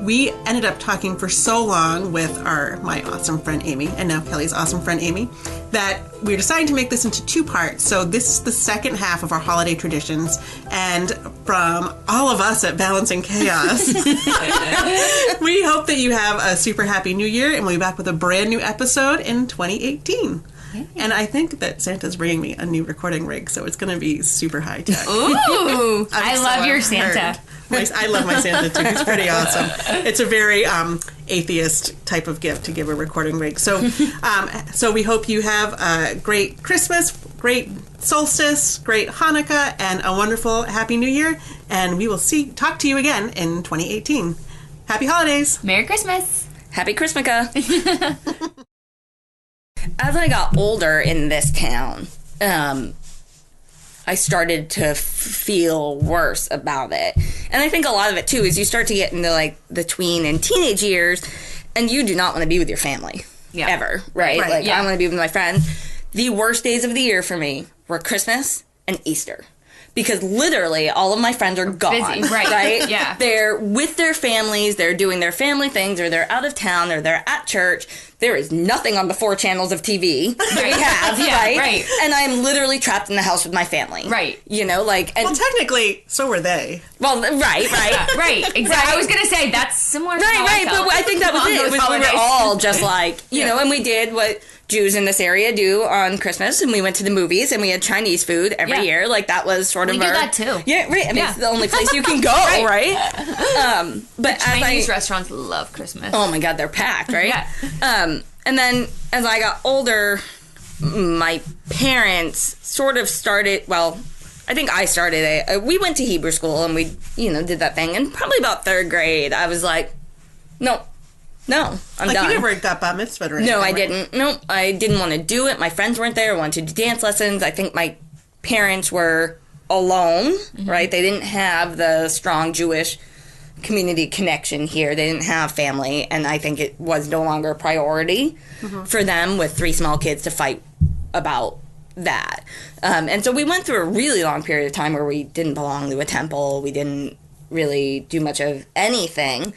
we ended up talking for so long with my awesome friend Amy, and now Kelley's awesome friend Amy, that we're deciding to make this into 2 parts. So this is the second half of our holiday traditions, and from all of us at Balancing Chaos, we hope that you have a super happy new year, and we'll be back with a brand new episode in 2018. And I think that Santa's bringing me a new recording rig, so it's going to be super high tech. Ooh, I love your Santa. I love my Santa too. He's pretty awesome. It's a very atheist type of gift to give a recording rig. So, so we hope you have a great Christmas, great solstice, great Hanukkah, and a wonderful Happy New Year. And we will talk to you again in 2018. Happy holidays. Merry Christmas. Happy Christmaka. As I got older in this town, I started to feel worse about it. And I think a lot of it, too, is you start to get into, like, the tween and teenage years, and you do not want to be with your family. Ever. Right? Like, I want to be with my friends. The worst days of the year for me were Christmas and Easter. Because literally all of my friends are gone. Busy. Right? Yeah. They're with their families, they're doing their family things, or they're out of town, or they're at church. There is nothing on the 4 channels of TV that we have, right? And I'm literally trapped in the house with my family. Right. You know, like... And, well, technically, so were they. Well, right. Right, exactly. Right. I was going to say, that's similar to how I felt. But I think that was it. We were all just like, you know, and we did what Jews in this area do on Christmas, and we went to the movies, and we had Chinese food every year. Like, that was sort of we do that, too. Yeah, right. I mean, it's the only place you can go, right? But Chinese restaurants love Christmas. Oh, my God, they're packed, right? And then, as I got older, my parents sort of started, well, I think I started it. We went to Hebrew school, and we, you know, did that thing. And probably about 3rd grade, I was like, no, I'm like, done. You never got bat mitzvah or anything, No, I right? didn't. No, I didn't want to do it. My friends weren't there. I wanted to do dance lessons. I think my parents were alone, right? They didn't have the strong Jewish community connection here. They didn't have family, and I think it was no longer a priority for them with 3 small kids to fight about that. And so we went through a really long period of time where we didn't belong to a temple. We didn't really do much of anything.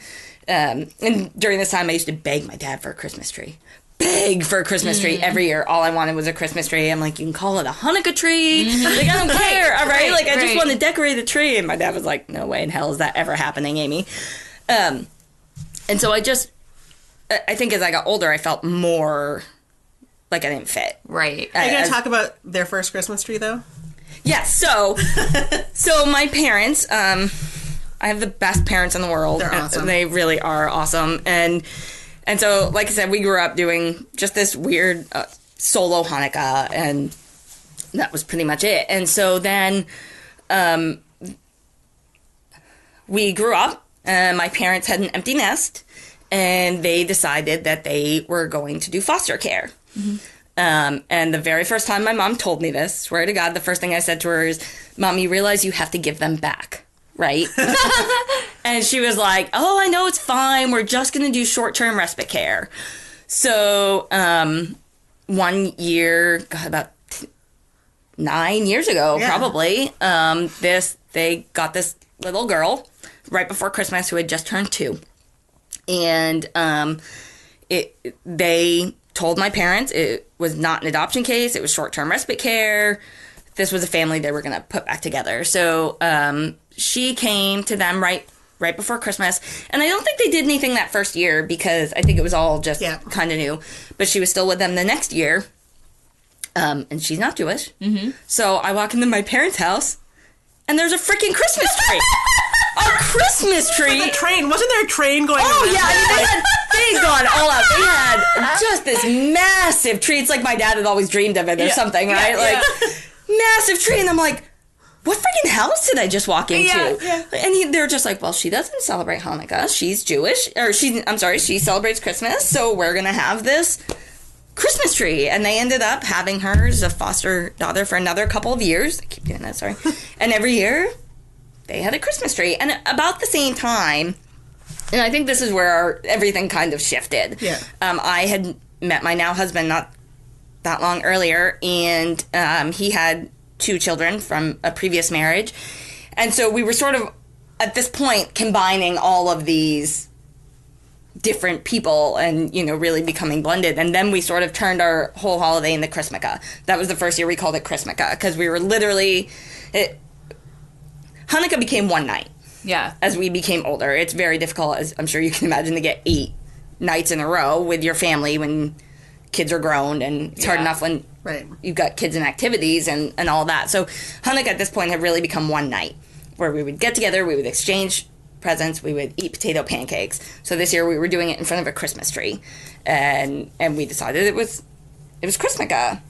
And during this time, I used to beg my dad for a Christmas tree. Beg for a Christmas tree every year. All I wanted was a Christmas tree. I'm like, you can call it a Hanukkah tree. Like, I don't care, all right? Like, I just want to decorate a tree. And my dad was like, no way in hell is that ever happening, Amy. And so I think as I got older, I felt more like I didn't fit. Right. Are you going to talk about their first Christmas tree, though? Yes. So my parents, I have the best parents in the world. They're awesome. They really are awesome. And so, like I said, we grew up doing just this weird solo Hanukkah, and that was pretty much it. And so then we grew up, and my parents had an empty nest, and they decided that they were going to do foster care. And the very first time my mom told me this, swear to God, the first thing I said to her is, Mom, you realize you have to give them back. Right? And she was like, oh, I know, it's fine. We're just going to do short-term respite care. So, one year, God, about 9 years ago, probably, they got this little girl right before Christmas who had just turned 2. And they told my parents it was not an adoption case. It was short-term respite care. This was a family they were going to put back together. So, she came to them right before Christmas. And I don't think they did anything that first year because I think it was all just kind of new. But she was still with them the next year. And she's not Jewish. So I walk into my parents' house, and there's a freaking Christmas tree. A Christmas tree. Like a train. Wasn't there a train going Oh, around? yeah. I mean, they had gone all out. They had just this massive tree. It's like my dad had always dreamed of it or something, right? Massive tree. And I'm like, what freaking house did I just walk into? And they're just like, well, she doesn't celebrate Hanukkah. She's Jewish. Or she celebrates Christmas. So we're going to have this Christmas tree. And they ended up having her as a foster daughter for another couple of years. I keep doing that, sorry. And every year, they had a Christmas tree. And about the same time, and I think this is where everything kind of shifted. I had met my now husband not that long earlier. And he had 2 children from a previous marriage. And so we were sort of, at this point, combining all of these different people and, really becoming blended. And then we sort of turned our whole holiday into Christmaka. That was the first year we called it Christmaka, because we were literally... Hanukkah became one night. Yeah. As we became older. It's very difficult, as I'm sure you can imagine, to get 8 nights in a row with your family when kids are grown, and it's hard enough when you've got kids and activities and all that. So Hanukkah at this point had really become one night where we would get together, we would exchange presents, we would eat potato pancakes. So this year we were doing it in front of a Christmas tree, and we decided it was Christmaka.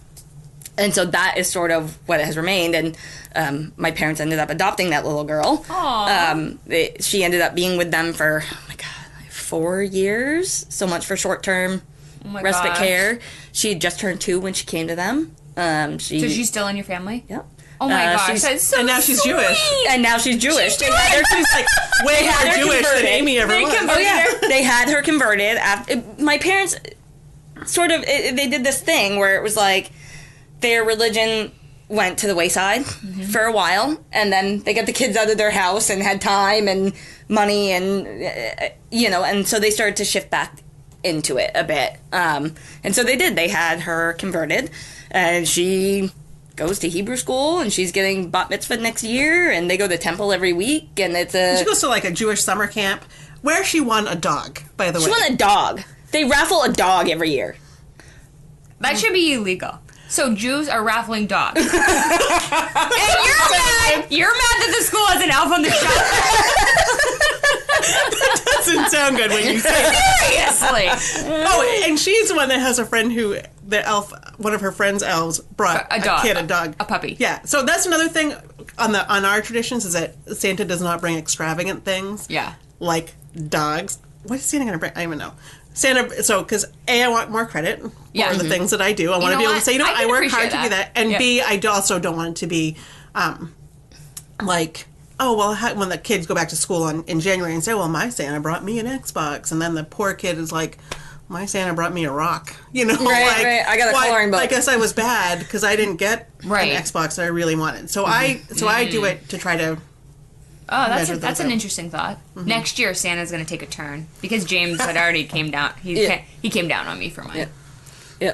And so that is sort of what has remained. And my parents ended up adopting that little girl. She ended up being with them for, 4 years. So much for short-term respite care. She had just turned 2 when she came to them. So she's still in your family? Yep. Oh my gosh, that's so and now she's sweet. Jewish. And now she's Jewish. She's like way more Jewish than Amy ever was. Oh yeah, they had her converted. My parents sort of they did this thing where it was like their religion went to the wayside for a while, and then they got the kids out of their house and had time and money, and and so they started to shift back into it a bit. And so they did. They had her converted, and she goes to Hebrew school, and she's getting bat mitzvah next year, and they go to temple every week, and she goes to like a Jewish summer camp where she won a dog, by the way. She won a dog. They raffle a dog every year. That should be illegal. So Jews are raffling dogs. And you're mad that the school has an elf on the shelf. That doesn't sound good when you say it. Seriously. Oh, and she's the one that has a friend who, one of her friend's elves brought a dog. A puppy. Yeah. So that's another thing on our traditions, is that Santa does not bring extravagant things. Yeah. Like dogs. What is Santa going to bring? I don't even know. Because I want more credit for the things that I do. I want to be able to say, I work hard to do that. And B, I also don't want it to be like, when the kids go back to school in January and say, well, my Santa brought me an Xbox. And then the poor kid is like, my Santa brought me a rock. Right. I got a coloring book. I guess I was bad because I didn't get an Xbox that I really wanted. So I do it to try to... Oh, that's an interesting thought. Mm-hmm. Next year, Santa's going to take a turn, because James had already came down. He came down on me for my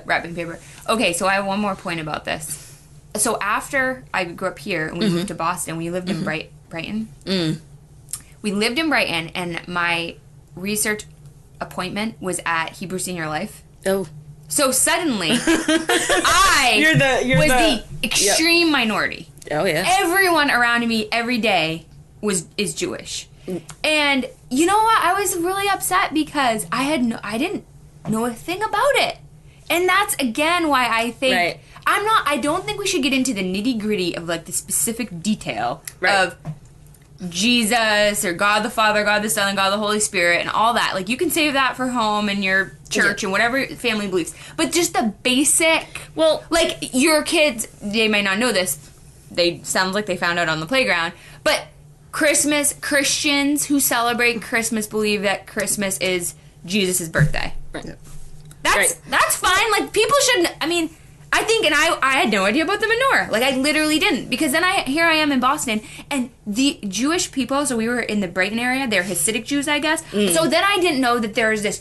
wrapping paper. Okay, so I have one more point about this. So after I grew up here and we moved to Boston, we lived in Brighton. We lived in Brighton, and my research appointment was at Hebrew Senior Life. Oh. So suddenly, I was the extreme minority. Oh yeah. Everyone around me every day is Jewish. And you know what? I was really upset because I didn't know a thing about it. And that's again why I think I don't think we should get into the nitty-gritty of like the specific detail of Jesus or God the Father, God the Son, and God the Holy Spirit and all that. Like, you can save that for home and your church and whatever family believes. But just the basic, like your kids, they may not know this. Sounds like they found out on the playground, but Christians who celebrate Christmas believe that Christmas is Jesus' birthday. Right. That's fine. Like, people shouldn't... I mean, I think... And I had no idea about the menorah. Like, I literally didn't. Because then here I am in Boston, and the Jewish people... So we were in the Brighton area. They're Hasidic Jews, I guess. So then I didn't know that there was this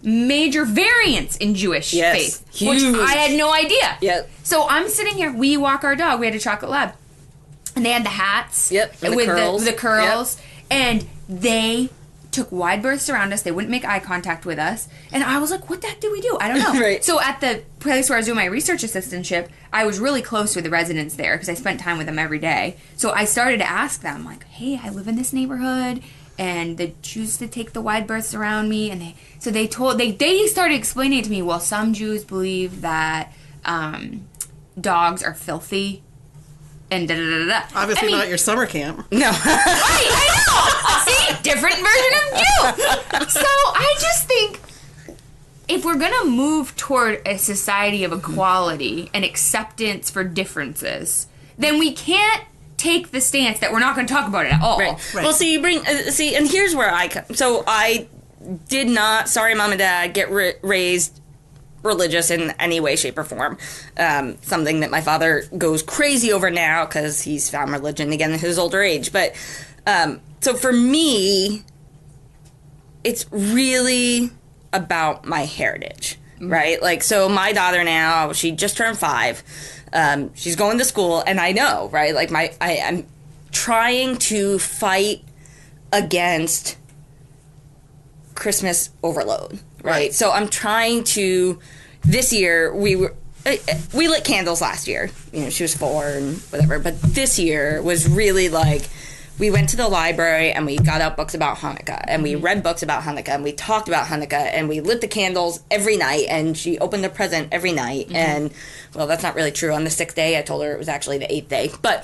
major variance in Jewish faith. Huge. Which I had no idea. Yep. So I'm sitting here. We walk our dog. We had a chocolate lab. And they had the hats and with the curls. Yep. And they took wide berths around us. They wouldn't make eye contact with us. And I was like, what the heck did we do? I don't know. Right. So at the place where I was doing my research assistantship, I was really close with the residents there because I spent time with them every day. So I started to ask them, like, hey, I live in this neighborhood, and the Jews to take the wide berths around me. And they started explaining it to me, well, some Jews believe that dogs are filthy. And da-da-da-da. Obviously not your summer camp. No. Right, I know! See? Different version of you! So I just think if we're going to move toward a society of equality and acceptance for differences, then we can't take the stance that we're not going to talk about it at all. Right. Well, see, and here's where I come. So I did not, sorry, Mom and Dad, get raised religious in any way, shape, or form. Something that my father goes crazy over now because he's found religion again in his older age. But so for me, it's really about my heritage, right? Like, so my daughter now, she just turned 5. She's going to school, and I know, right? Like, I'm trying to fight against Christmas overload, right? So I'm trying to, this year, we lit candles last year. You know, she was 4 and whatever, but this year was really like, we went to the library and we got out books about Hanukkah, and we read books about Hanukkah, and we talked about Hanukkah, and we lit the candles every night, and she opened a present every night. And, well, that's not really true. On the 6th day, I told her it was actually the 8th day, but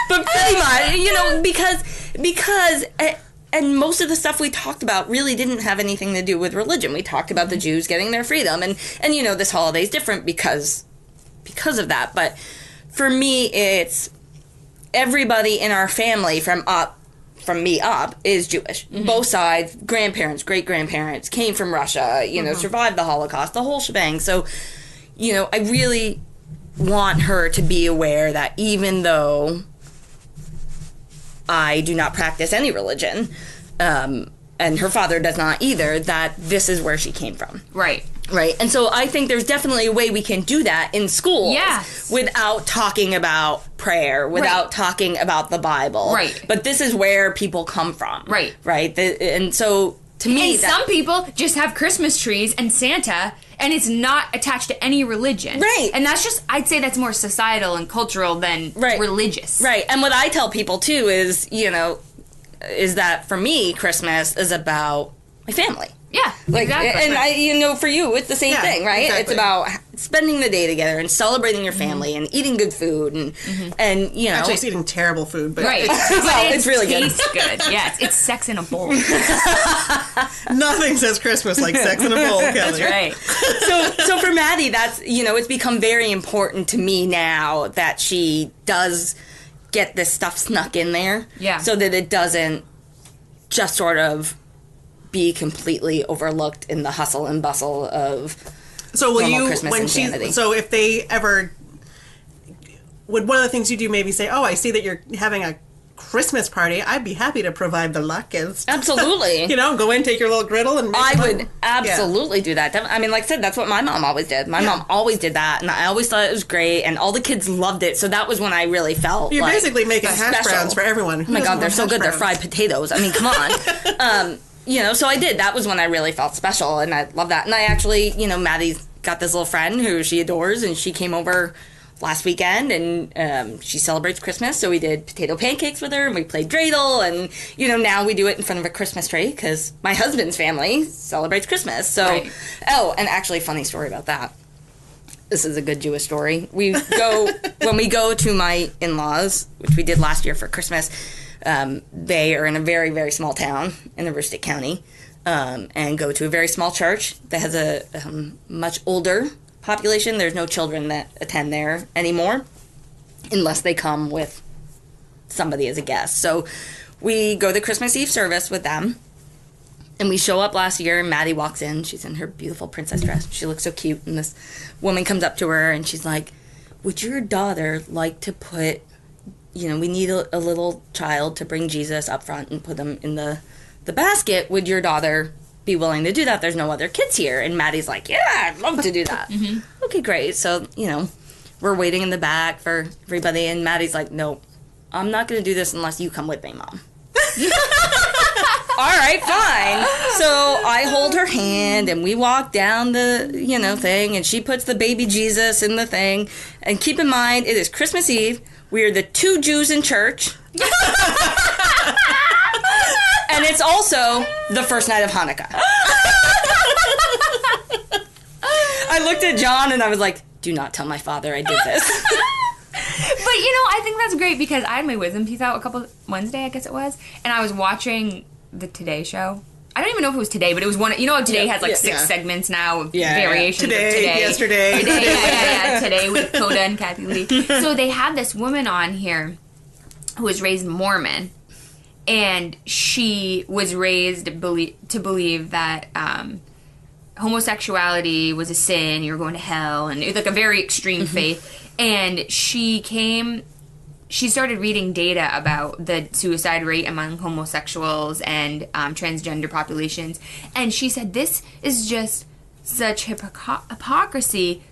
but pretty much, you know, because and most of the stuff we talked about really didn't have anything to do with religion. We talked about the Jews getting their freedom, and you know, this holiday is different because of that. But for me, it's everybody in our family from me up is Jewish. Both sides, grandparents, great-grandparents came from Russia, you know, survived the Holocaust, the whole shebang. So, you know, I really want her to be aware that even though I do not practice any religion, and her father does not either, that this is where she came from. Right. Right. And so I think there's definitely a way we can do that in schools without talking about prayer, without talking about the Bible. Right. But this is where people come from. Right. Right. And so to me, and some people just have Christmas trees and Santa, and it's not attached to any religion. Right. And that's just, I'd say that's more societal and cultural than religious. Right. And what I tell people too is, you know, is that for me, Christmas is about my family. Yeah, like, exactly. And I, you know, for you, it's the same thing, right? Exactly. It's about spending the day together and celebrating your family and eating good food and you know, actually, it's eating terrible food, but it's really good. Tastes good. Yeah, it's sex in a bowl. Nothing says Christmas like sex in a bowl, Kelly. That's right. So for Maddie, that's, you know, it's become very important to me now that she does get this stuff snuck in there, so that it doesn't just sort of be completely overlooked in the hustle and bustle of Christmas when insanity. So if they ever, would one of the things you do maybe say, oh, I see that you're having a Christmas party, I'd be happy to provide the luckest. Absolutely. You know, go in, take your little griddle, and make I would absolutely do that. I mean, like I said, that's what my mom always did. My mom always did that, and I always thought it was great, and all the kids loved it, so that was when I really felt You're like basically making hash special. browns for everyone. Oh my God, they're so good. They're fried potatoes. I mean, come on. You know, so I did. That was when I really felt special, and I love that. And I actually, you know, Maddie's got this little friend who she adores, and she came over last weekend, and she celebrates Christmas, so we did potato pancakes with her, and we played dreidel, and, you know, now we do it in front of a Christmas tree, because my husband's family celebrates Christmas. So, oh, and actually, funny story about that. This is a good Jewish story. We go, when we go to my in-laws, which we did last year for Christmas, they are in a very, very small town in the Aroostook County, and go to a very small church that has a much older population. There's no children that attend there anymore, unless they come with somebody as a guest. So we go to Christmas Eve service with them, and we show up last year, and Maddie walks in. She's in her beautiful princess dress. She looks so cute, and this woman comes up to her, and she's like, would your daughter like to put, you know, we need a little child to bring Jesus up front and put them in the basket. Would your daughter be willing to do that? There's no other kids here. And Maddie's like, yeah, I'd love to do that. Okay, great. So, you know, we're waiting in the back for everybody, and Maddie's like, no, I'm not going to do this unless you come with me, Mom. All right, fine. So I hold her hand, and we walk down the, you know, thing, and she puts the baby Jesus in the thing. And keep in mind, it is Christmas Eve. We are the 2 Jews in church. And it's also the first night of Hanukkah. I looked at John and I was like, do not tell my father I did this. But, you know, I think that's great because I had my wisdom teeth out Wednesday, I guess it was, and I was watching the Today Show. I don't even know if it was today, but it was one. You know how Today has like 6 segments now of variations of today. Yesterday. Today, Today with Coda and Kathy Lee. So they had this woman on here who was raised Mormon, and she was raised to believe that homosexuality was a sin, you were going to hell, and it was like a very extreme faith. And she came she started reading data about the suicide rate among homosexuals and transgender populations. And she said, this is just such hypocrisy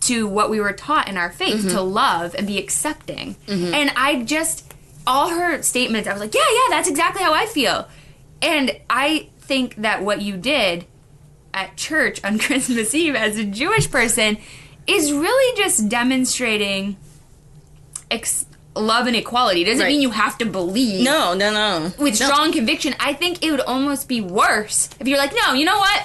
to what we were taught in our faith, to love and be accepting. And I just, all her statements, I was like, yeah, that's exactly how I feel. And I think that what you did at church on Christmas Eve as a Jewish person is really just demonstrating love and equality. It doesn't mean you have to believe. No. With strong conviction. I think it would almost be worse if you're like, no, you know what?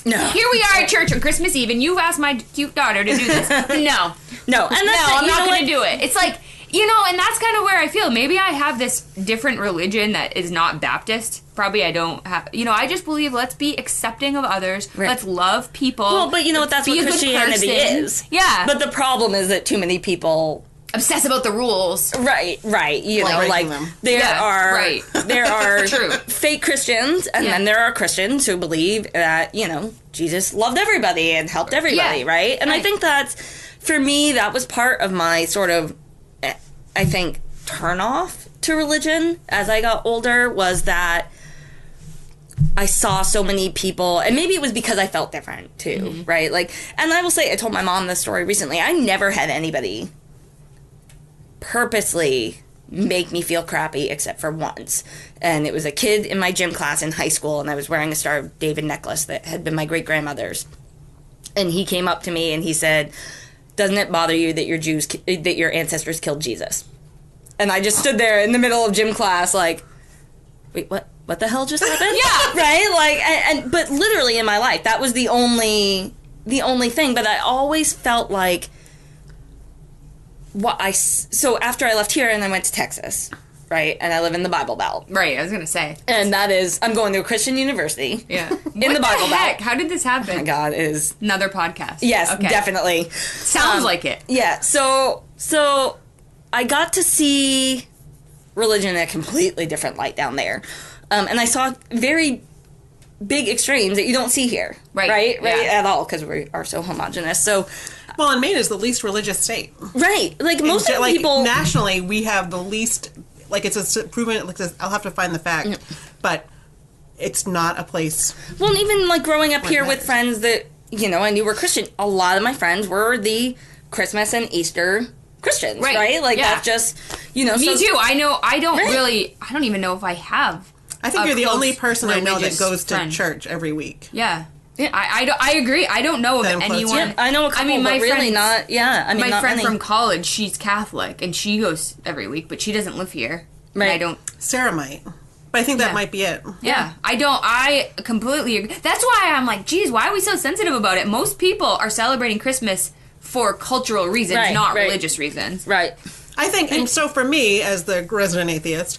No. Here we are at church on Christmas Eve, and you've asked my cute daughter to do this. No. And I'm not going to do it. It's like, and that's kind of where I feel. Maybe I have this different religion that is not Baptist. Probably I don't have, I just believe let's be accepting of others. Right. Let's love people. Well, but that's what Christianity is. Yeah. But the problem is that too many people obsess about the rules. Right. There are True. fake Christians, and then there are Christians who believe that, Jesus loved everybody and helped everybody, right? And I think that's, for me, that was part of my sort of, I think, turn off to religion as I got older, was that I saw so many people, and maybe it was because I felt different too, right? Like, and I will say, I told my mom this story recently, I never had anybody purposely make me feel crappy except for once. And it was a kid in my gym class in high school, and I was wearing a Star of David necklace that had been my great-grandmother's. And he came up to me and he said, doesn't it bother you that that your ancestors killed Jesus? And I just stood there in the middle of gym class like, wait, what the hell just happened? Yeah. Right? Like, but literally in my life, that was the only thing. But I always felt like, so after I left here and I went to Texas, right, and I live in the Bible Belt. Right, I was going to say. And that is, I'm going to a Christian university. Yeah. In the Bible Belt. How did this happen? Oh my God, it is... Another podcast. Yes, okay. Definitely. Sounds like it. Yeah, so I got to see religion in a completely different light down there. And I saw very big extremes that you don't see here. Right? At all, because we are so homogenous. So... Well, and Maine is the least religious state. Right. Like, most of the people... Nationally, we have the least... Like, it's a proven... Like, I'll have to find the fact. But it's not a place... Well, and even, like, growing up here with friends that, I knew were Christian, a lot of my friends were the Christmas and Easter Christians, right? Like, that's just, Me too. I know... I don't even know if I have... I think you're the only person I know that goes to church every week. Yeah. Yeah, I agree. I don't know of anyone. Yeah, I know a couple, but really not. Yeah, I mean, my friend many. from college, she's Catholic, and she goes every week, but she doesn't live here. Right. I don't. Sarah might, but I think that might be it. Yeah, I don't. I completely agree. That's why I'm like, geez, why are we so sensitive about it? Most people are celebrating Christmas for cultural reasons, not religious reasons. Right. I think, and so for me, as the resident atheist,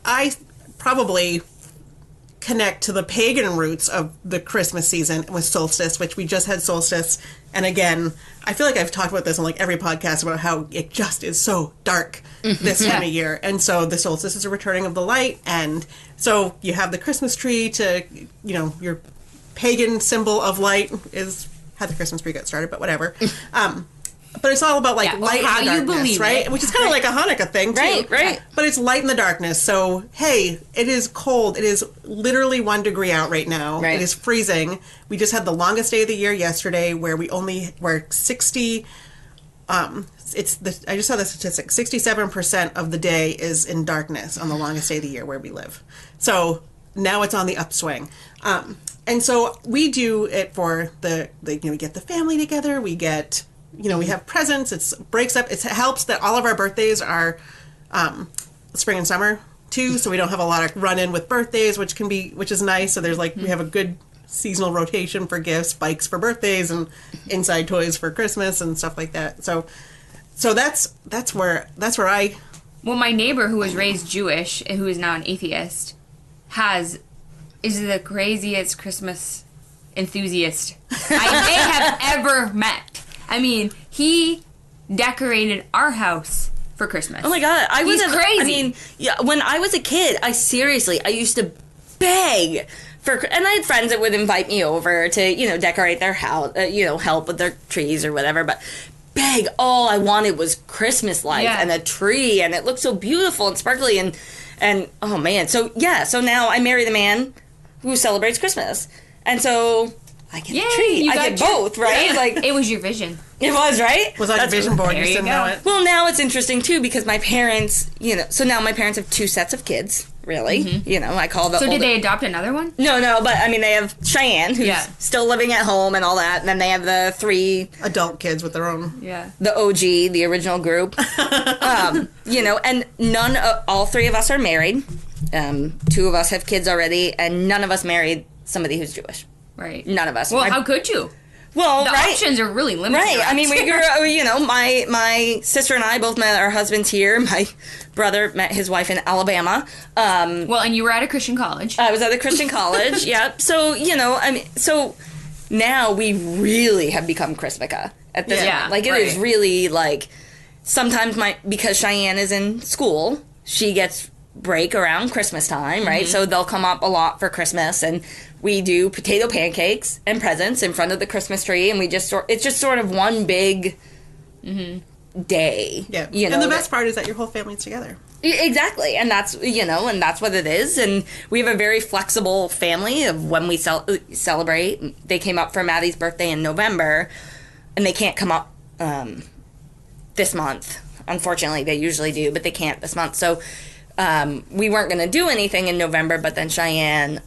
I probably connect to the pagan roots of the Christmas season with solstice, which we just had solstice. And again, I feel like I've talked about this on like every podcast about how it just is so dark this time of year. And so the solstice is a returning of the light. And so you have the Christmas tree to, your pagan symbol of light is how the Christmas tree got started, but whatever. But it's all about like light how in the darkness, you believe right? it. Which is kind of like a Hanukkah thing, too. Right. But it's light in the darkness. So, hey, it is cold. It is literally 1 degree out right now. Right. It is freezing. We just had the longest day of the year yesterday, where we're 60. I just saw the statistic. 67% of the day is in darkness on the longest day of the year where we live. So now it's on the upswing. And so we do it for we get the family together. We get. We have presents. It breaks up. It helps that all of our birthdays are spring and summer too, so we don't have a lot of run-in with birthdays, which is nice. So there's we have a good seasonal rotation for gifts, bikes for birthdays, and inside toys for Christmas and stuff like that. So that's where I. Well, my neighbor who was raised Jewish, who is now an atheist, is the craziest Christmas enthusiast I may have ever met. I mean, he decorated our house for Christmas. Oh my God, He's crazy. I mean, when I was a kid, I used to beg and I had friends that would invite me over to, decorate their house, help with their trees or whatever. But big. All I wanted was Christmas lights Yeah. and a tree, and it looked so beautiful and sparkly, and oh man. So now I married a man who celebrates Christmas, and so I get the tree. I get both, right? Yeah. Like it was your vision. it was, right? Was that a vision board? You didn't know it. Well, now it's interesting too because my parents, so now my parents have 2 sets of kids. Really, I call the. So older... did they adopt another one? No, but I mean they have Cheyenne, who's still living at home and all that, and then they have the 3 adult kids with their own. Yeah. The OG, the original group. And all 3 of us are married. 2 of us have kids already, and none of us married somebody who's Jewish. Right. None of us. Well, how could you? Well, the options are really limited. Right. I mean, we grew up, my sister and I both met our husbands here. My brother met his wife in Alabama. And you were at a Christian college. I was at a Christian college, yeah. So, so now we really have become Chrismica at this point. Like, it is really, like, sometimes because Cheyenne is in school, she gets break around Christmas time, right? So they'll come up a lot for Christmas, and we do potato pancakes and presents in front of the Christmas tree, and it's just sort of one big day. Yeah. And the best part is that your whole family's together. Exactly. And that's, and that's what it is. And we have a very flexible family of when we celebrate. They came up for Maddie's birthday in November, and they can't come up this month. Unfortunately, they usually do, but they can't this month. So we weren't going to do anything in November, but then Cheyenne,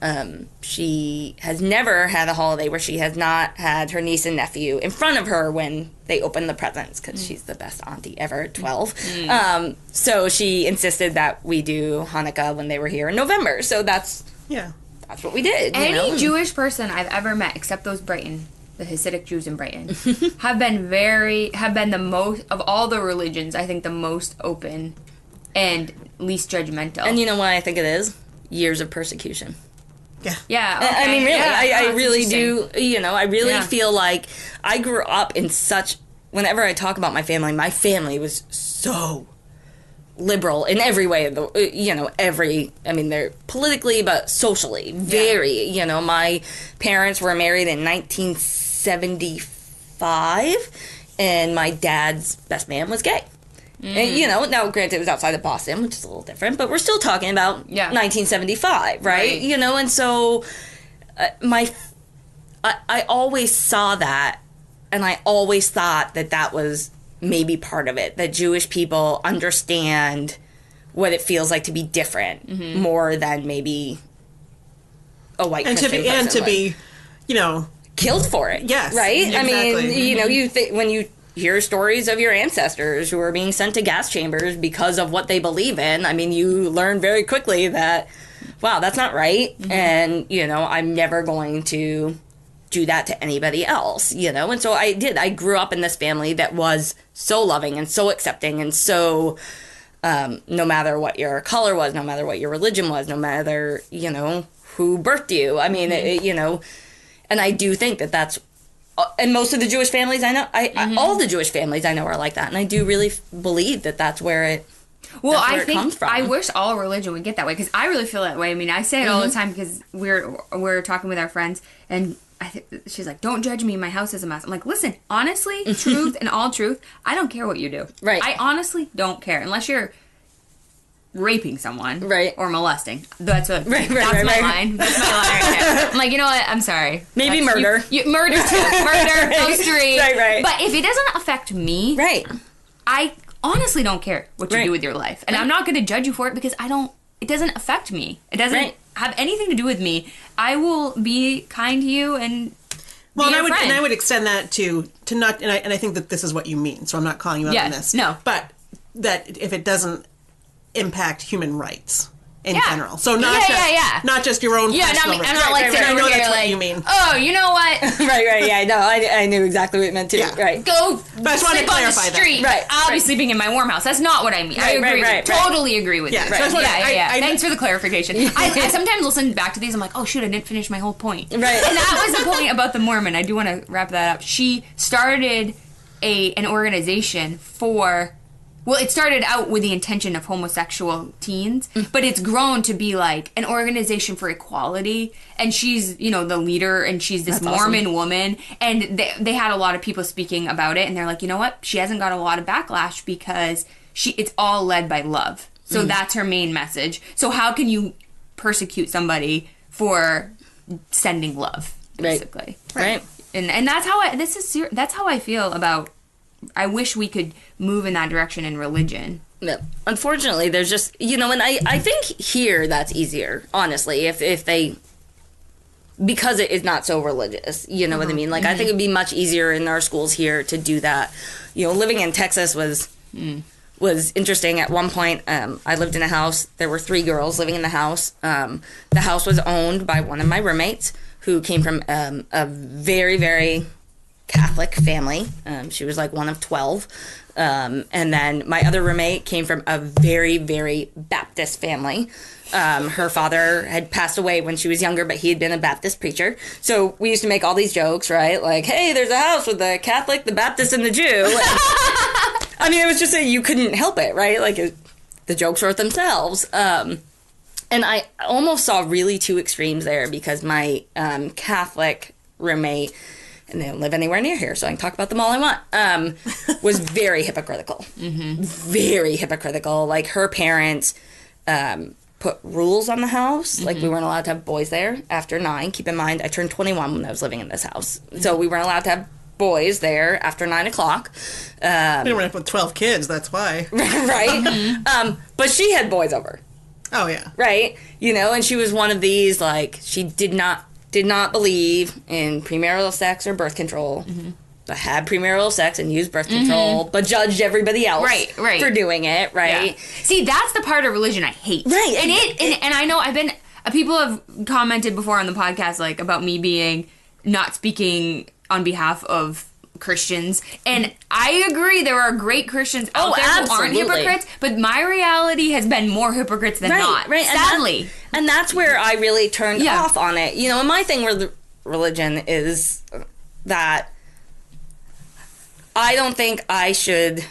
she has never had a holiday where she has not had her niece and nephew in front of her when they open the presents, because she's the best auntie ever at 12. So she insisted that we do Hanukkah when they were here in November. So that's what we did. Any Jewish person I've ever met, except those Brighton, the Hasidic Jews in Brighton, have been the most, of all the religions, I think the most open and least judgmental. And you know what I think it is? Years of persecution. Yeah. Yeah. Okay. I mean, really, yeah. I really do. I really feel like I grew up in such. Whenever I talk about my family was so liberal in every way. They're politically, but socially, very. My parents were married in 1975, and my dad's best man was gay. And, now granted it was outside of Boston, which is a little different, but we're still talking about 1975, right? And so I always saw that, and I always thought that was maybe part of it, that Jewish people understand what it feels like to be different more than maybe a white Christian person and to be, killed for it. Yes, right? exactly. I mean, when you hear stories of your ancestors who are being sent to gas chambers because of what they believe in, I mean, you learn very quickly that, wow, that's not right. And, I'm never going to do that to anybody else, And so I grew up in this family that was so loving and so accepting and so, no matter what your color was, no matter what your religion was, no matter, who birthed you. I mean, and I do think that that's, and most of the Jewish families I know, all the Jewish families I know are like that, and I do really believe that that's where it. Well, I think comes from. I wish all religion would get that way, because I really feel that way. I mean, I say it all the time because we're talking with our friends, and she's like, "Don't judge me. My house is a mess." I'm like, "Listen, honestly, truth and all truth, I don't care what you do. Right? I honestly don't care unless you're raping someone, right, or molesting. That's my line. That's my line right there. I'm like, you know what? I'm sorry. Maybe murder. Murder too. Murder, those 3. Right. But if it doesn't affect me, right, I honestly don't care what you do with your life, and I'm not going to judge you for it because it doesn't affect me. It doesn't have anything to do with me. I will be kind to you and. Well, and I would extend that to not, and I think that this is what you mean. So I'm not calling you out on this. No, but that if it doesn't impact human rights in general. So not just your own personal rights. I'm not like sitting over here like, you mean. Oh, you know what? right, yeah, no, I knew exactly what it meant too. Yeah. Right. Go but I just want to clarify on the street. That. Right. I'll be sleeping in my warm house. That's not what I mean. I agree with you. Totally agree with you. Right. Yeah. Thanks for the clarification. I sometimes listen back to these, I'm like, oh shoot, I didn't finish my whole point. Right. And that was the point about the Mormon. I do want to wrap that up. She started an organization for well, it started out with the intention of homosexual teens, but it's grown to be like an organization for equality. And she's, you know, the leader, and she's this Mormon woman. And they had a lot of people speaking about it, and they're like, you know what? She hasn't got a lot of backlash because it's all led by love. So that's her main message. So how can you persecute somebody for sending love, basically? Right. And that's how that's how I feel about. I wish we could move in that direction in religion. No. Unfortunately, there's just, you know, and I think here that's easier, honestly, if they, because it is not so religious, you know what I mean? Like, I think it'd be much easier in our schools here to do that. You know, living in Texas was interesting. At one point, I lived in a house. There were 3 girls living in the house. The house was owned by one of my roommates who came from a very, very Catholic family. She was like one of 12. And then my other roommate came from a very, very Baptist family. Her father had passed away when she was younger, but he had been a Baptist preacher. So we used to make all these jokes, right? Like, hey, there's a house with the Catholic, the Baptist, and the Jew. I mean, it was just that you couldn't help it, right? Like, the jokes wrote themselves. And I almost saw really 2 extremes there, because my Catholic roommate, and they don't live anywhere near here, so I can talk about them all I want, was very hypocritical. Very hypocritical. Like, her parents put rules on the house. Like, we weren't allowed to have boys there after 9. Keep in mind, I turned 21 when I was living in this house. So we weren't allowed to have boys there after 9 o'clock. They didn't want to put 12 kids, that's why. Right? But she had boys over. Oh, yeah. Right? You know, and she was one of these, like, she did not believe in premarital sex or birth control, but had premarital sex and used birth control, but judged everybody else for doing it, right? Yeah. See, that's the part of religion I hate. Right. And I know people have commented before on the podcast, like, about me being not speaking on behalf of Christians, and I agree there are great Christians out there who aren't hypocrites, but my reality has been more hypocrites than not, sadly. And that's where I really turned off on it. You know, and my thing with religion is that I don't think I should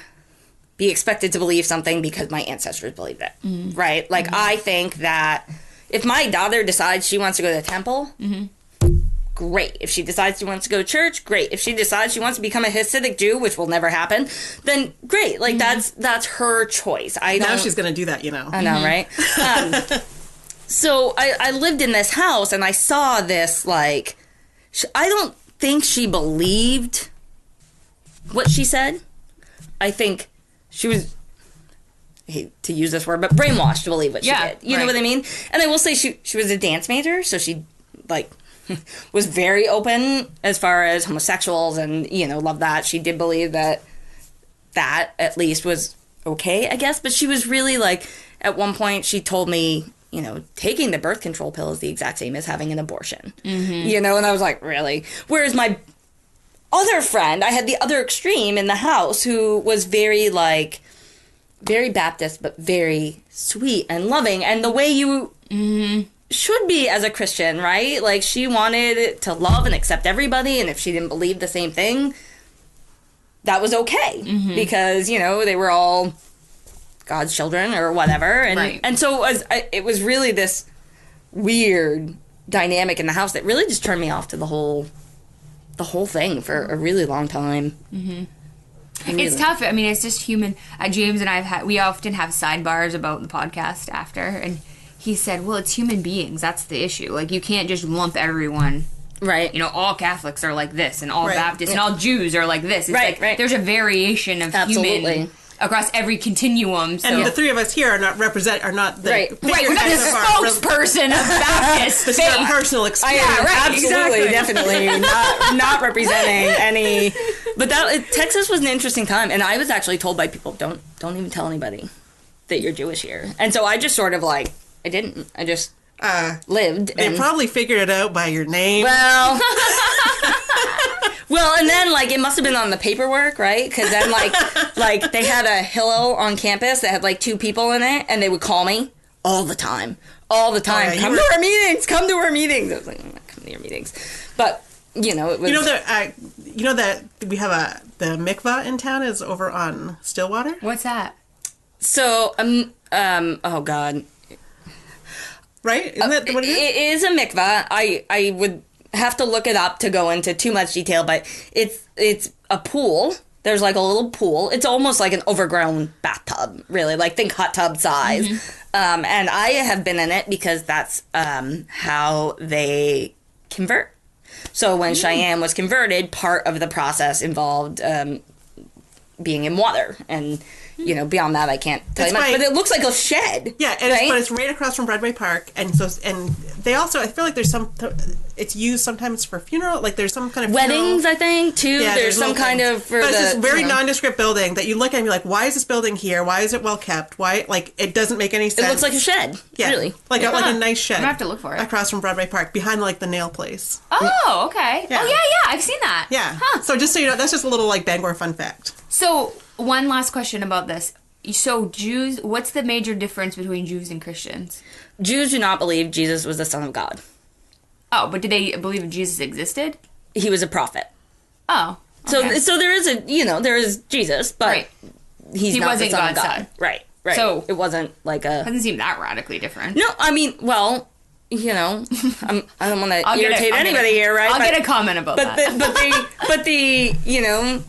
be expected to believe something because my ancestors believed it, right? Like, I think that if my daughter decides she wants to go to the temple, great. If she decides she wants to go to church, great. If she decides she wants to become a Hasidic Jew, which will never happen, then great. Like, that's her choice. Now she's going to do that, you know. I know, right? So I lived in this house, and I saw this, like, I don't think she believed what she said. I think she was, I hate to use this word, but brainwashed to believe what she did. You know what I mean? And I will say she was a dance major, so she, like, was very open as far as homosexuals and, you know, loved that. She did believe that at least was okay, I guess. But she was really, like, at one point she told me, you know, taking the birth control pill is the exact same as having an abortion. You know, and I was like, really? Whereas my other friend, I had the other extreme in the house who was very, like, very Baptist, but very sweet and loving. And the way you should be as a Christian, right? Like, she wanted to love and accept everybody, and if she didn't believe the same thing, that was okay. Because, you know, they were all God's children or whatever. And so it was really this weird dynamic in the house that really just turned me off to the whole thing for a really long time. It's tough. I mean, it's just human. James and we often have sidebars about the podcast after, and he said, well, it's human beings. That's the issue. Like, you can't just lump everyone. Right. You know, all Catholics are like this, and all Baptists and all Jews are like this. It's there's a variation of human across every continuum. So. And the 3 of us here are not the we're not the spokesperson of Baptist. This is our personal experience. Absolutely, definitely not representing any. But Texas was an interesting time, and I was actually told by people, don't even tell anybody that you're Jewish here. And so I just sort of, like, I didn't. I just lived. They probably figured it out by your name. Well, and then, like, it must have been on the paperwork, right? Because then, like they had a Hillel on campus that had, like, 2 people in it, and they would call me all the time. Come to our meetings. Come to our meetings. I was like, I'm not coming to your meetings. But, you know, it was. You know that we have the mikvah in town is over on Stillwater. What's that? So, oh God. Right? Isn't that what it is? It is a mikvah. I would have to look it up to go into too much detail, but it's a pool. There's like a little pool. It's almost like an overgrown bathtub, really. Like, think hot tub size. Mm-hmm. And I have been in it because that's how they convert. So when Cheyenne was converted, part of the process involved being in water. And, beyond that, I can't tell you much. But it looks like a shed. Yeah, but it's right across from Broadway Park. And they also, I feel like there's it's used sometimes for funeral. Like, there's some kind of weddings, I think, too. Yeah, there's some kind of... But it's this very nondescript building that you look at and you're like, why is this building here? Why is it well kept? Why? Like, it doesn't make any sense. It looks like a shed. Yeah. Really. Like a nice shed. I'm gonna have to look for it. Across from Broadway Park, behind, like, the nail place. Oh, okay. Yeah. Oh, yeah, I've seen that. Yeah. Huh. So just so you know, that's just a little, like, Bangor fun fact. So, one last question about this. So, Jews, what's the major difference between Jews and Christians? Jews do not believe Jesus was the Son of God. Oh, but do they believe Jesus existed? He was a prophet. Oh. Okay. So there is there is Jesus, but he not wasn't the Son God's of God. Son. Right. So it wasn't like a... Doesn't seem that radically different. No, I mean, well, I don't want to irritate anybody here, right? I'll get a comment about that.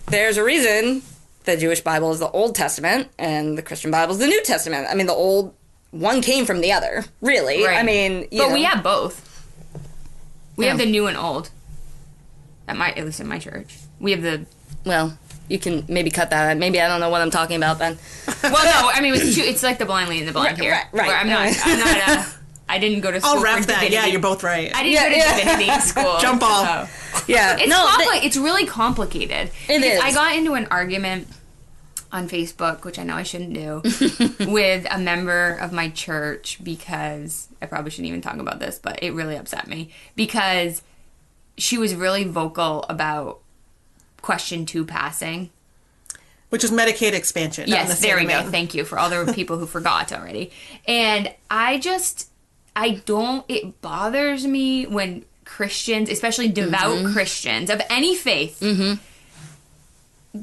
There's a reason the Jewish Bible is the Old Testament and the Christian Bible is the New Testament. I mean, the old one came from the other, really. Right. I mean, but we have both. We have the new and old. At least in my church, we have the. Well, you can maybe cut that. Maybe I don't know what I'm talking about then. Well, no, I mean it's like the blind leading the blind here. Right. Where I'm not. I didn't go to school. I'll wrap for that. divinity. Yeah, you're both right. I didn't go to divinity school. Jump off. So. Yeah, It's really complicated. It is. I got into an argument on Facebook, which I know I shouldn't do, with a member of my church because I probably shouldn't even talk about this, but it really upset me because she was really vocal about question 2 passing. Which is Medicaid expansion. Yes, there we go. Thank you for all the people who forgot already. And it bothers me when Christians, especially devout Christians of any faith,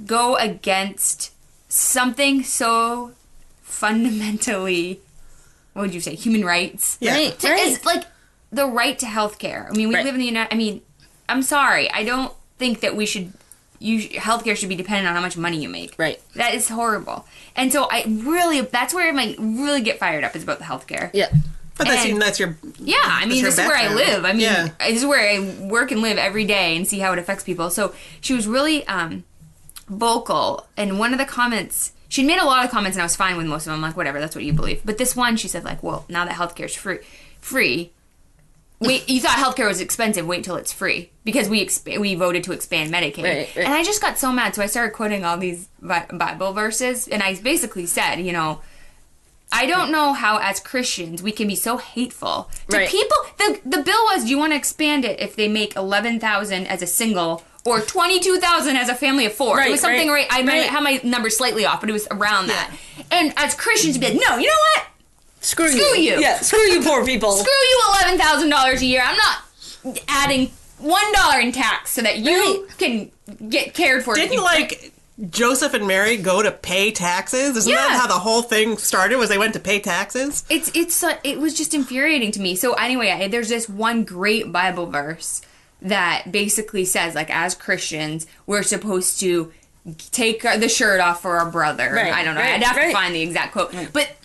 go against something so fundamentally, what would you say, human rights? Yeah. Right. It's like the right to health care. I mean, we live in the United... I mean, I'm sorry. I don't think that we should... healthcare should be dependent on how much money you make. Right. That is horrible. And so that's where I might really get fired up, is about the healthcare. Yeah. But that's your... Yeah, I mean, this is where I live. I mean, yeah. This is where I work and live every day and see how it affects people. So she was really vocal. And one of the comments... She'd made a lot of comments, and I was fine with most of them. I'm like, whatever, that's what you believe. But this one, she said, like, well, now that healthcare's free... Wait, you thought healthcare was expensive, wait till it's free. Because we voted to expand Medicaid. Right. And I just got so mad, so I started quoting all these Bible verses, and I basically said, I don't know how, as Christians, we can be so hateful to people. The bill was, do you want to expand it if they make $11,000 as a single or $22,000 as a family of 4? It was something I might have my number slightly off, but it was around that. And as Christians, be like, no, you know what? Screw you. Yeah, screw you poor people. Screw you $11,000 a year. I'm not adding $1 in tax so that you can get cared for. Didn't, Joseph and Mary go to pay taxes? Isn't that how the whole thing started, was they went to pay taxes? It was just infuriating to me. So anyway, there's this one great Bible verse that basically says, like, as Christians, we're supposed to take the shirt off for our brother. I don't know. I'd have to find the exact quote. But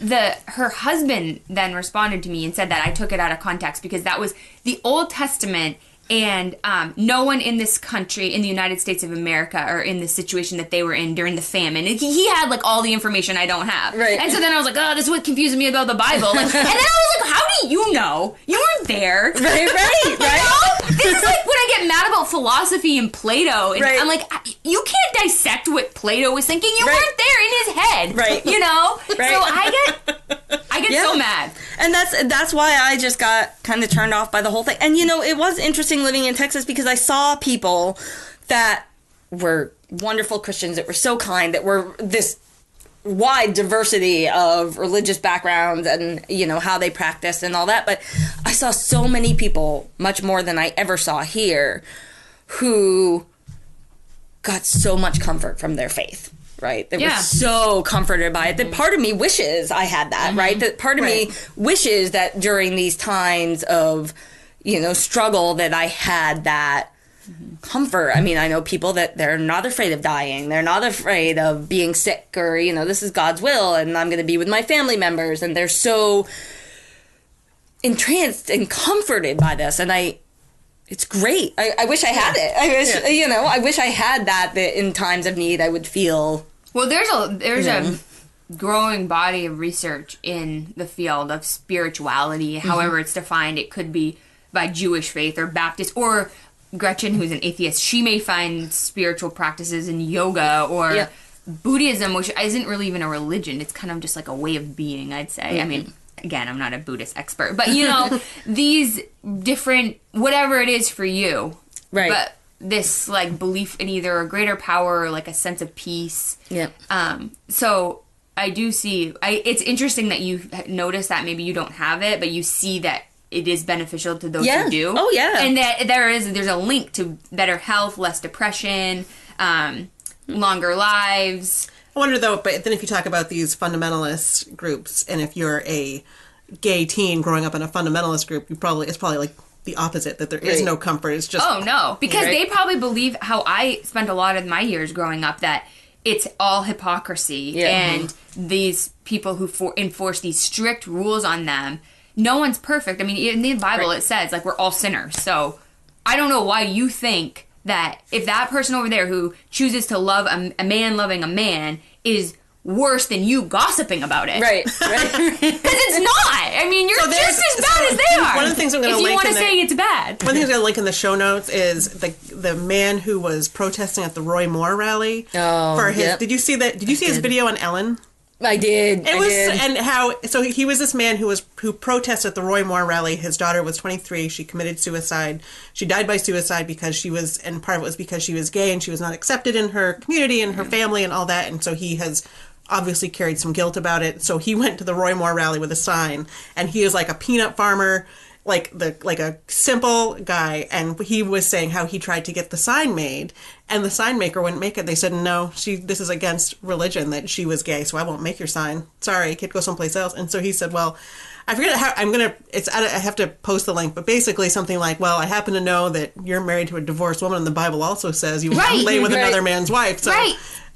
her husband then responded to me and said that I took it out of context because that was the Old Testament, and no one in this country, in the United States of America, or in the situation that they were in during the famine. He had, like, all the information I don't have. Right. And so then I was like, oh, this is what confuses me about the Bible. And then I was like, how do you know? You weren't there. Right. This is like when I get mad about philosophy and Plato. And I'm like, you can't dissect what Plato was thinking. You weren't there in his head. Right. So I get so mad. And that's why I just got kind of turned off by the whole thing. And, it was interesting living in Texas because I saw people that were wonderful Christians, that were so kind, that were this wide diversity of religious backgrounds and, how they practiced and all that. But I saw so many people, much more than I ever saw here, who got so much comfort from their faith. right? They were so comforted by it that part of me wishes I had that, right? That part of me wishes that during these times of, struggle that I had that comfort. I mean, I know people that they're not afraid of dying. They're not afraid of being sick or, this is God's will and I'm going to be with my family members. And they're so entranced and comforted by this. And it's great. I wish I had it. I wish, I wish I had that in times of need I would feel. Well, there's a growing body of research in the field of spirituality, however it's defined. It could be by Jewish faith or Baptist, or Gretchen, who's an atheist, she may find spiritual practices in yoga or Buddhism, which isn't really even a religion. It's kind of just like a way of being, I'd say. I mean, again, I'm not a Buddhist expert, but these different, whatever it is for you. Right. But this like belief in either a greater power or like a sense of peace. Yeah. So I do see, it's interesting that you notice that maybe you don't have it, but you see that it is beneficial to those who do. Oh, yeah. And that there's a link to better health, less depression, longer lives. I wonder, though, but then if you talk about these fundamentalist groups, and if you're a gay teen growing up in a fundamentalist group, it's probably like the opposite, that there is no comfort. It's just... Oh, no. Because they probably believe how I spent a lot of my years growing up, that it's all hypocrisy. And these people who enforce these strict rules on them, no one's perfect. I mean, in the Bible it says, like, we're all sinners. So I don't know why you think that if that person over there who chooses to love a man loving a man is worse than you gossiping about it. Right. Because it's not. I mean, you're just as bad as they are. One of the things I'm going to link, if you want to say it's bad. One of the things I'm going to link in the show notes is the man who was protesting at the Roy Moore rally. For his. Did you see that? Did you see his video on Ellen? I did. And how, so he was this man who protested at the Roy Moore rally. His daughter was 23. She committed suicide. She died by suicide because she was, and part of it was because she was gay and she was not accepted in her community and her family and all that. And so he has obviously carried some guilt about it. So he went to the Roy Moore rally with a sign, and he is like a peanut farmer, like a simple guy, and he was saying how he tried to get the sign made, and the sign maker wouldn't make it. They said, no, this is against religion that she was gay, so I won't make your sign. Sorry, kid, go someplace else. And so he said, well, I forget how I have to post the link, but basically something like, well, I happen to know that you're married to a divorced woman, and the Bible also says you will lay with another man's wife. So,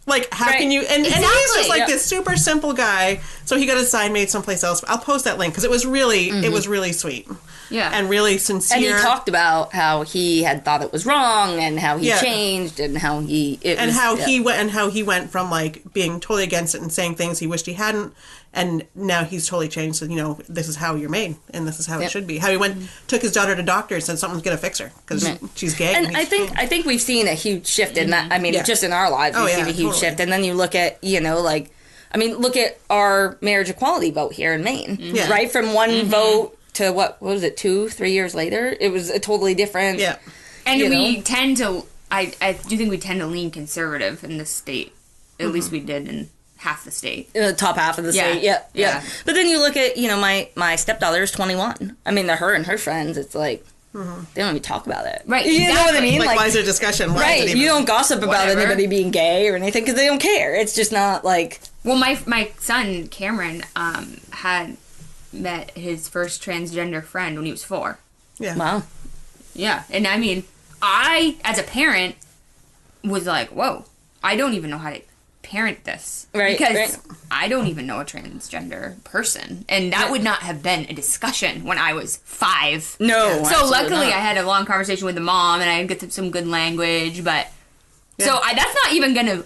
like, how can you... And he's just like this super simple guy, so he got his sign made someplace else. I'll post that link, because it was really sweet. Yeah. And really sincere. And he talked about how he had thought it was wrong, and how he changed, and how he... he went from, like, being totally against it and saying things he wished he hadn't, and now he's totally changed. So, this is how you're made, and this is how it should be. How he took his daughter to doctors and said something's going to fix her, because she's gay. And I think we've seen a huge shift in that. I mean, just in our lives, we've seen a huge shift. And then you look at, look at our marriage equality vote here in Maine, right? From one vote to what was it, 2-3 years later? It was a totally different. Yeah. And we tend to, I do think we tend to lean conservative in this state. At least we did in half the state. The top half of the state, yeah. But then you look at, my stepdaughter is 21. I mean, her and her friends, it's like, they don't even talk about it. Right. You know what I mean? Like, why is there discussion? Right. You don't gossip about anybody being gay or anything, because they don't care. It's just not like... Well, my son, Cameron, had met his first transgender friend when he was 4. Yeah. Wow. Yeah. And I mean, I, as a parent, was like, whoa, I don't even know how to parent this. Right. Because I don't even know a transgender person. And that would not have been a discussion when I was 5. No. So luckily I had a long conversation with the mom, and I get some good language, but... Yeah. So that's not even gonna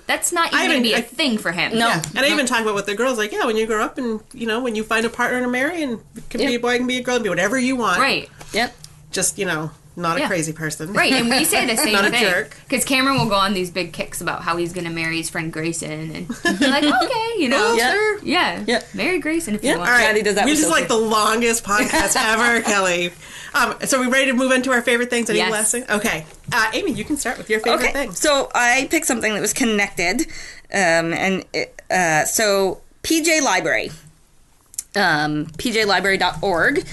be a thing for him. No. Yeah. And I even talk about with the girls, like, when you grow up and, when you find a partner to marry, and it can be a boy, it can be a girl, it can be whatever you want. Right. Yep. Just, not a crazy person. Right, and we say the same not thing. Not a jerk. Because Cameron will go on these big kicks about how he's going to marry his friend Grayson, and you're like, okay, sure. Yeah. Marry Grayson if you want. All right, this is like the longest podcast ever, Kelley. So we ready to move into our favorite things? Any last thing? Okay. Amy, you can start with your favorite thing. So I picked something that was connected, so PJ Library, pjlibrary.org.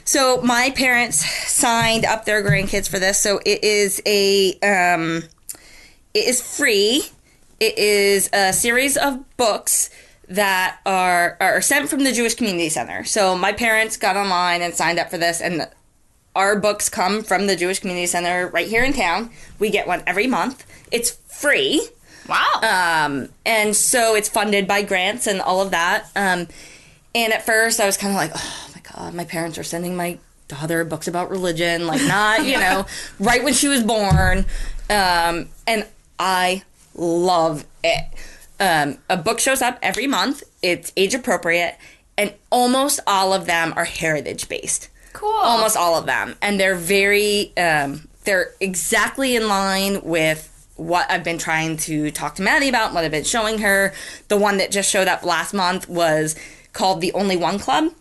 So my parents signed up their grandkids for this. So it is free. It is a series of books that are sent from the Jewish Community Center. So my parents got online and signed up for this, and our books come from the Jewish Community Center right here in town. We get one every month. It's free. Wow. And so it's funded by grants and all of that. And at first I was kind of like, oh my God, my parents are sending my daughter books about religion, like not, right when she was born. And I love it. A book shows up every month. It's age appropriate, and almost all of them are heritage based. Cool. Almost all of them, and they're very they're exactly in line with what I've been trying to talk to Maddie about, what I've been showing her. The one that just showed up last month was called The Only One Club,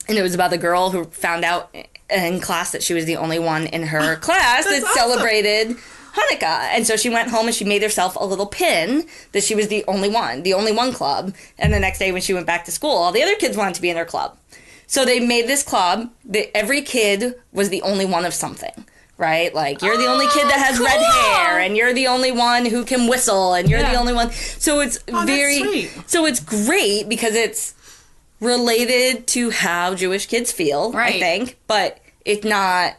and it was about the girl who found out in class that she was the only one in her class that awesome. celebrated Hanukkah. And so she went home and she made herself a little pin that she was the only one club. And the next day when she went back to school, all the other kids wanted to be in her club. So they made this club that every kid was the only one of something, right? Like, you're the only kid that has red hair, and you're the only one who can whistle, and you're the only one. So it's so it's great because it's related to how Jewish kids feel, right. I think, but it's not,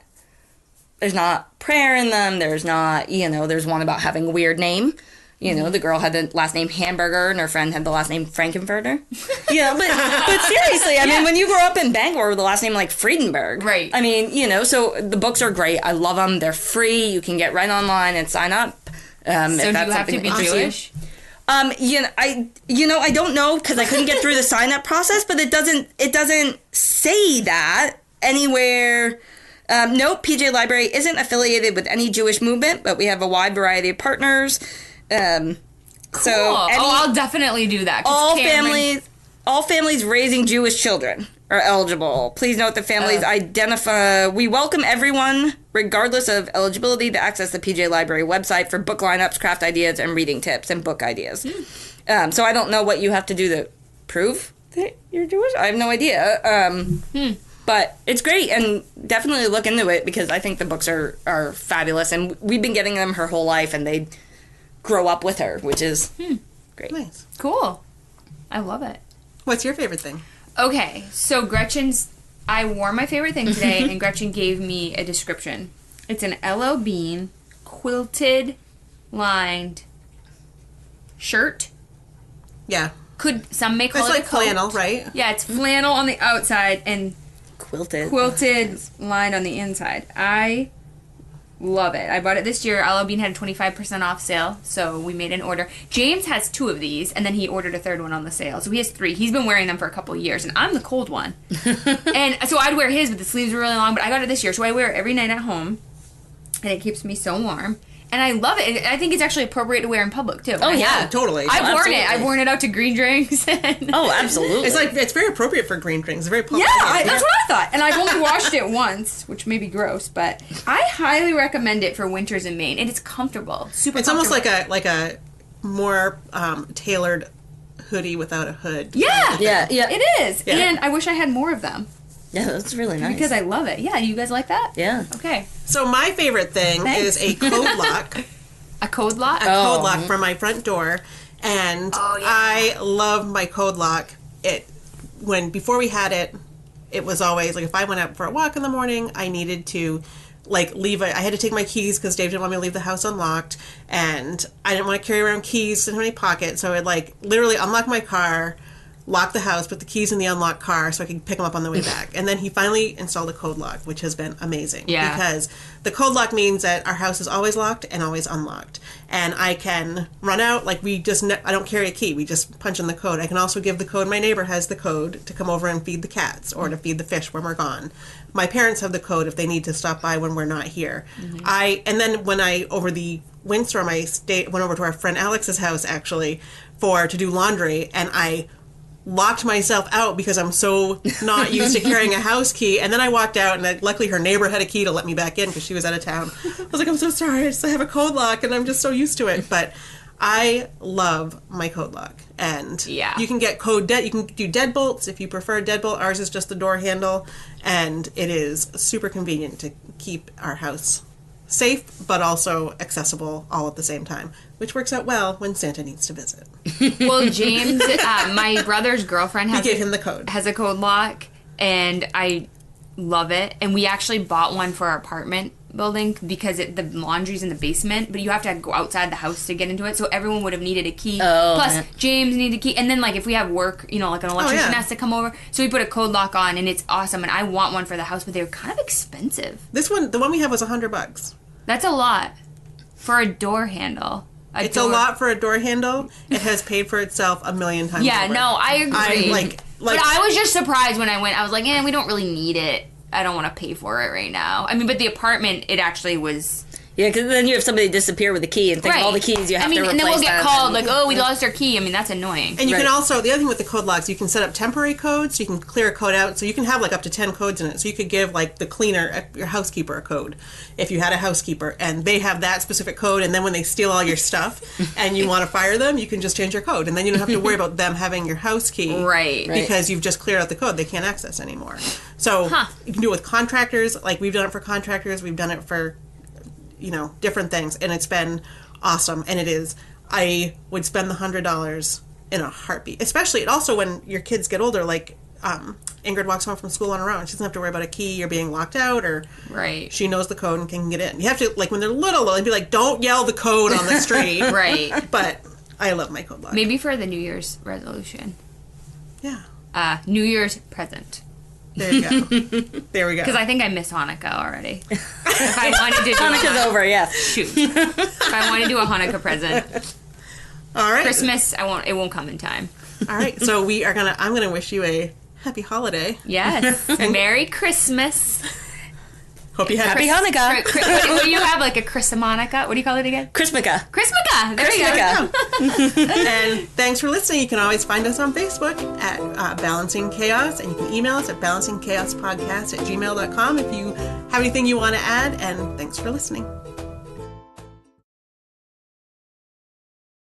there's not prayer in them. There's not, there's one about having a weird name. The girl had the last name Hamburger, and her friend had the last name Frankenfurter. But seriously, I mean, when you grow up in Bangor with the last name like Friedenberg, right? I mean, so the books are great. I love them. They're free. You can get right online and sign up. So do you have to be Jewish? I don't know because I couldn't get through the sign up process, but it doesn't say that anywhere. Nope, PJ Library isn't affiliated with any Jewish movement, but we have a wide variety of partners. Cool. I'll definitely do that. All families raising Jewish children are eligible. Please note that families identify. We welcome everyone, regardless of eligibility, to access the PJ Library website for book lineups, craft ideas, and reading tips and book ideas. So I don't know what you have to do to prove that you're Jewish. I have no idea. But it's great, and definitely look into it because I think the books are fabulous, and we've been getting them her whole life, and they grow up with her, which is great. Nice. Cool. I love it. What's your favorite thing? Okay, so I wore my favorite thing today, and Gretchen gave me a description. It's an L.O. Bean quilted, lined shirt. Yeah. Some may call it's it like a coat. flannel, right? Yeah, it's flannel on the outside and quilted lined on the inside. I love it. I bought it this year. L.O. Bean had a 25% off sale, so we made an order. James has 2 of these, and then he ordered a third one on the sale. So he has 3. He's been wearing them for a couple of years, and I'm the cold one. And so I'd wear his, but the sleeves were really long, but I got it this year, so I wear it every night at home, and it keeps me so warm. And I love it. I think it's actually appropriate to wear in public, too. Oh, yeah. Totally. I've worn it. I've worn it out to green drinks. Absolutely. It's very appropriate for green drinks. It's very popular. Yeah, that's what I thought. And I've only washed it once, which may be gross, but I highly recommend it for winters in Maine. And it's comfortable. Super It's comfortable. almost like a more tailored hoodie without a hood. Yeah. Yeah. It is. Yeah. And I wish I had more of them. Yeah, that's really nice. Because I love it. Yeah, you guys like that? Yeah. Okay. So my favorite thing is a code lock. A code lock? Code lock for my front door, and I love my code lock. Before we had it, it was always like if I went out for a walk in the morning, I needed to leave I had to take my keys because Dave didn't want me to leave the house unlocked, and I didn't want to carry around keys in my pocket, so I'd literally unlock my car, lock the house, put the keys in the unlocked car so I could pick them up on the way back. And then he finally installed a code lock, which has been amazing. Yeah. Because the code lock means that our house is always locked and always unlocked. And I can run out, I don't carry a key, we just punch in the code. I can also give the code, my neighbor has the code to come over and feed the cats or to feed the fish when we're gone. My parents have the code if they need to stop by when we're not here. And then when over the windstorm, I went over to our friend Alex's house actually to do laundry, and I locked myself out because I'm so not used to carrying a house key. And then I walked out, and luckily her neighbor had a key to let me back in because she was out of town. I was like, I'm so sorry, I just have a code lock, and I'm just so used to it. But I love my code lock. And you can get you can do deadbolts if you prefer a deadbolt. Ours is just the door handle, and it is super convenient to keep our house safe, but also accessible all at the same time, which works out well when Santa needs to visit. Well, James, my brother's girlfriend We gave him the code. has a code lock, and I love it. And we actually bought one for our apartment building because the laundry's in the basement, but you have to go outside the house to get into it. So everyone would have needed a key. Plus, James needed a key. And then, like, if we have work, you know, like an electrician has to come over. So we put a code lock on, and it's awesome. And I want one for the house, but they're kind of expensive. This one, the one we have was $100. That's a lot for a door handle. It's a lot for a door handle. It has paid for itself a million times. Yeah, over. no, I agree. But I was just surprised when I went. I was like, we don't really need it. I don't want to pay for it right now. I mean, but the apartment, it actually was... Yeah, because then you have somebody disappear with the key and think all the keys you have to replace. And then we'll get called, like, we lost our key. I mean, that's annoying. And you can also, the other thing with the code locks, you can set up temporary codes, so you can clear a code out, so you can have, like, up to 10 codes in it. So you could give, like, the cleaner, your housekeeper, a code, if you had a housekeeper, and they have that specific code, and then when they steal all your stuff, and you want to fire them, you can just change your code, and then you don't have to worry about them having your house key. Right. Because you've just cleared out the code they can't access anymore. So you can do it with contractors, like, we've done it for contractors, we've done it for... different things, and it's been awesome. And it is, I would spend the $100 in a heartbeat, especially also when your kids get older, like Ingrid walks home from school on her own. She doesn't have to worry about a key or being locked out, or she knows the code and can get in. You have to, like, when they're little, they'd be like, don't yell the code on the street. Right. But I love my code lock. Maybe for the New Year's resolution. Yeah. New Year's present. There you go. There we go. Because I think I miss Hanukkah already. If I wanted to do Hanukkah's over, yeah. Shoot. If I want to do a Hanukkah present. All right. Christmas, it won't come in time. All right. So I'm gonna wish you a happy holiday. Yes. Merry Christmas. Hope you had Happy Hanukkah. What do you have, like a Christmanonica? What do you call it again? Christmaka. Christmaka. There you go. And thanks for listening. You can always find us on Facebook at Balancing Chaos, and you can email us at balancingchaospodcast@gmail.com if you have anything you want to add. And thanks for listening.